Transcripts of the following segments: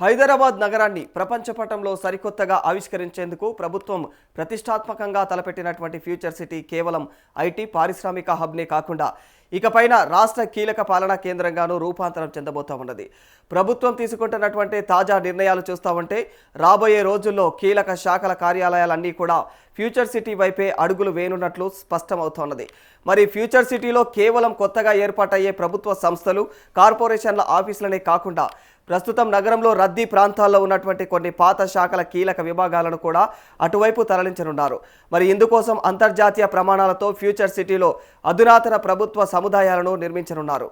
హైదరాబాద్ నగరాన్ని ప్రపంచ పటంలో సరికొత్తగా ఆవిష్కరించేందుకు ప్రభుత్వం ప్రతిష్టాత్మకంగా తలపెట్టినటువంటి ఫ్యూచర్ సిటీ కేవలం ఐటీ పారిశ్రామిక హబ్నే కాకుండా ఇకపైన రాష్ట్ర కీలక పాలనా కేంద్రంగానూ రూపాంతరం చెందబోతోంది. ప్రభుత్వం తీసుకుంటున్నటువంటి తాజా నిర్ణయాలు చూస్తామంటే రాబోయే రోజుల్లో కీలక శాఖల కార్యాలయాలన్నీ కూడా ఫ్యూచర్ సిటీ వైపే అడుగులు వేనున్నట్లు స్పష్టమవుతోన్నది. మరి ఫ్యూచర్ సిటీలో కేవలం కొత్తగా ఏర్పాటయ్యే ప్రభుత్వ సంస్థలు, కార్పొరేషన్ల ఆఫీసులనే కాకుండా ప్రస్తుతం నగరంలో రద్దీ ప్రాంతాల్లో ఉన్నటువంటి కొన్ని పాత శాఖల కీలక విభాగాలను కూడా అటువైపు తరలించనున్నారు. మరి ఇందుకోసం అంతర్జాతీయ ప్రమాణాలతో ఫ్యూచర్ సిటీలో అధునాతన ప్రభుత్వ సముదాయాలను నిర్మించనున్నారు.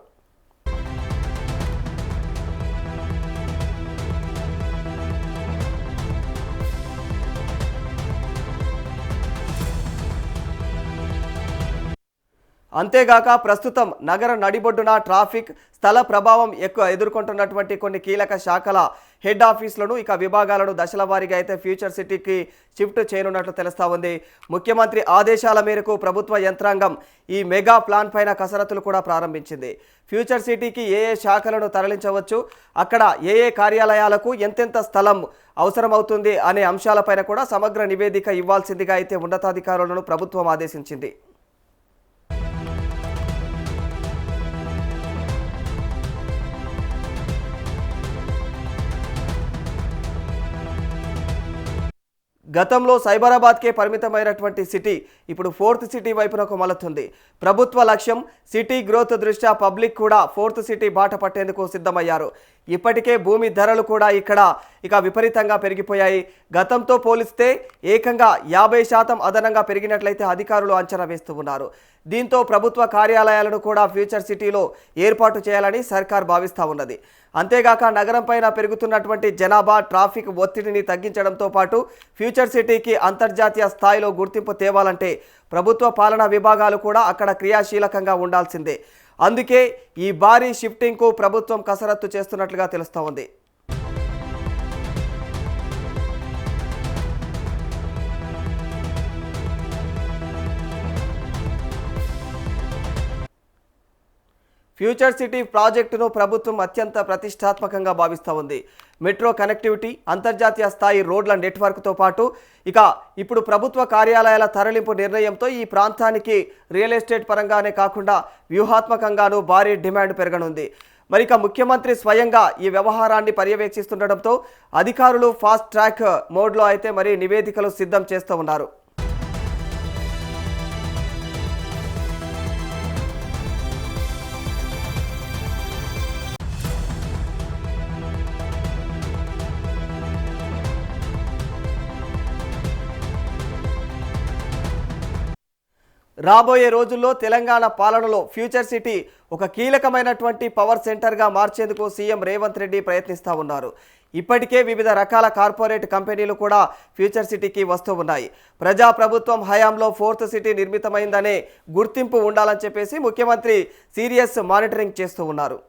అంతేగాక ప్రస్తుతం నగర నడిబొడ్డున ట్రాఫిక్, స్థల ప్రభావం ఎక్కువ ఎదుర్కొంటున్నటువంటి కొన్ని కీలక శాఖల హెడ్ ఆఫీసులను, ఇక విభాగాలను దశల వారీగా అయితే ఫ్యూచర్ సిటీకి షిఫ్ట్ చేయనున్నట్లు తెలుస్తా ఉంది. ముఖ్యమంత్రి ఆదేశాల మేరకు ప్రభుత్వ యంత్రాంగం ఈ మెగా ప్లాన్ పైన కసరత్తులు కూడా ప్రారంభించింది. ఫ్యూచర్ సిటీకి ఏ శాఖలను తరలించవచ్చు, అక్కడ ఏ కార్యాలయాలకు ఎంతెంత స్థలం అవసరమవుతుంది అనే అంశాలపైన కూడా సమగ్ర నివేదిక ఇవ్వాల్సిందిగా అయితే ఉన్నతాధికారులను ప్రభుత్వం ఆదేశించింది. గతంలో సైబరాబాద్కే పరిమితమైనటువంటి సిటీ ఇప్పుడు ఫోర్త్ సిటీ వైపునకు మలుతుంది. ప్రభుత్వ లక్ష్యం సిటీ గ్రోత్ దృష్ట్యా పబ్లిక్ కూడా ఫోర్త్ సిటీ బాట పట్టేందుకు సిద్ధమయ్యారు. ఇప్పటికే భూమి ధరలు కూడా ఇక విపరీతంగా పెరిగిపోయాయి. గతంతో పోలిస్తే ఏకంగా 50% అదనంగా పెరిగినట్లయితే అధికారులు అంచనా వేస్తూ ఉన్నారు. దీంతో ప్రభుత్వ కార్యాలయాలను కూడా ఫ్యూచర్ సిటీలో ఏర్పాటు చేయాలని సర్కార్ భావిస్తూ ఉన్నది. అంతేగాక నగరం పైన పెరుగుతున్నటువంటి జనాభా, ట్రాఫిక్ ఒత్తిడిని తగ్గించడంతో పాటు ఫ్యూచర్ సిటీకి అంతర్జాతీయ స్థాయిలో గుర్తింపు తేవాలంటే ప్రభుత్వ పాలనా విభాగాలు కూడా అక్కడ క్రియాశీలకంగా ఉండాల్సిందే. అందుకే ఈ భారీ షిఫ్టింగ్కు ప్రభుత్వం కసరత్తు చేస్తున్నట్లుగా తెలుస్తూ ఉంది. ఫ్యూచర్ సిటీ ప్రాజెక్టును ప్రభుత్వం అత్యంత ప్రతిష్టాత్మకంగా భావిస్తూ ఉంది. మెట్రో కనెక్టివిటీ, అంతర్జాతీయ స్థాయి రోడ్ల నెట్వర్క్తో పాటు ఇప్పుడు ప్రభుత్వ కార్యాలయాల తరలింపు నిర్ణయంతో ఈ ప్రాంతానికి రియల్ ఎస్టేట్ పరంగానే కాకుండా వ్యూహాత్మకంగానూ భారీ డిమాండ్ పెరగనుంది. మరి ముఖ్యమంత్రి స్వయంగా ఈ వ్యవహారాన్ని పర్యవేక్షిస్తుండటంతో అధికారులు ఫాస్ట్ ట్రాక్ మోడ్లో అయితే మరి నివేదికలు సిద్ధం చేస్తూ ఉన్నారు. రాబోయే రోజుల్లో తెలంగాణ పాలనలో ఫ్యూచర్ సిటీ ఒక కీలకమైనటువంటి పవర్ సెంటర్గా మార్చేందుకు సీఎం రేవంత్ రెడ్డి ప్రయత్నిస్తూ ఉన్నారు. ఇప్పటికే వివిధ రకాల కార్పొరేట్ కంపెనీలు కూడా ఫ్యూచర్ సిటీకి వస్తూ ఉన్నాయి. ప్రజాప్రభుత్వం హయాంలో ఫోర్త్ సిటీ నిర్మితమైందనే గుర్తింపు ఉండాలని చెప్పేసి ముఖ్యమంత్రి సీరియస్ మానిటరింగ్ చేస్తూ ఉన్నారు.